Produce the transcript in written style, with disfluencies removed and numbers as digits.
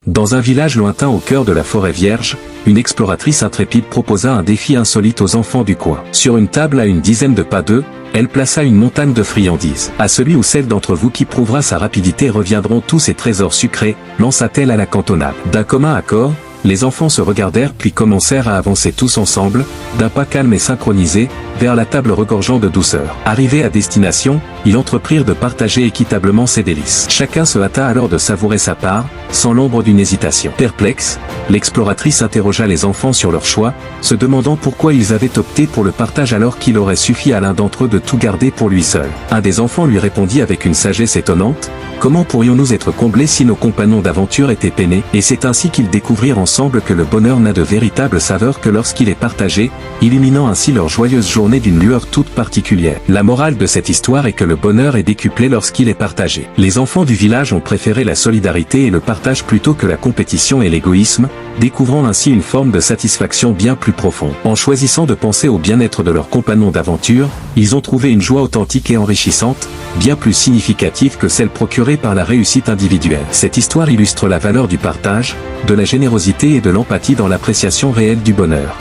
Dans un village lointain au cœur de la forêt vierge, une exploratrice intrépide proposa un défi insolite aux enfants du coin. Sur une table à une dizaine de pas d'eux, elle plaça une montagne de friandises. À celui ou celle d'entre vous qui prouvera sa rapidité reviendront tous ces trésors sucrés, lança-t-elle à la cantonade. D'un commun accord, les enfants se regardèrent puis commencèrent à avancer tous ensemble, d'un pas calme et synchronisé, vers la table regorgeant de douceur. Arrivés à destination, ils entreprirent de partager équitablement ces délices. Chacun se hâta alors de savourer sa part, sans l'ombre d'une hésitation. Perplexe, l'exploratrice interrogea les enfants sur leur choix, se demandant pourquoi ils avaient opté pour le partage alors qu'il aurait suffi à l'un d'entre eux de tout garder pour lui seul. Un des enfants lui répondit avec une sagesse étonnante: « Comment pourrions-nous être comblés si nos compagnons d'aventure étaient peinés ?» Et c'est ainsi qu'ils découvrirent ensemble que le bonheur n'a de véritable saveur que lorsqu'il est partagé, illuminant ainsi leur joyeuse journée d'une lueur toute particulière. La morale de cette histoire est que le bonheur est décuplé lorsqu'il est partagé. Les enfants du village ont préféré la solidarité et le partage plutôt que la compétition et l'égoïsme, découvrant ainsi une forme de satisfaction bien plus profonde. En choisissant de penser au bien-être de leurs compagnons d'aventure, ils ont trouvé une joie authentique et enrichissante, bien plus significative que celle procurée par la réussite individuelle. Cette histoire illustre la valeur du partage, de la générosité et de l'empathie dans l'appréciation réelle du bonheur.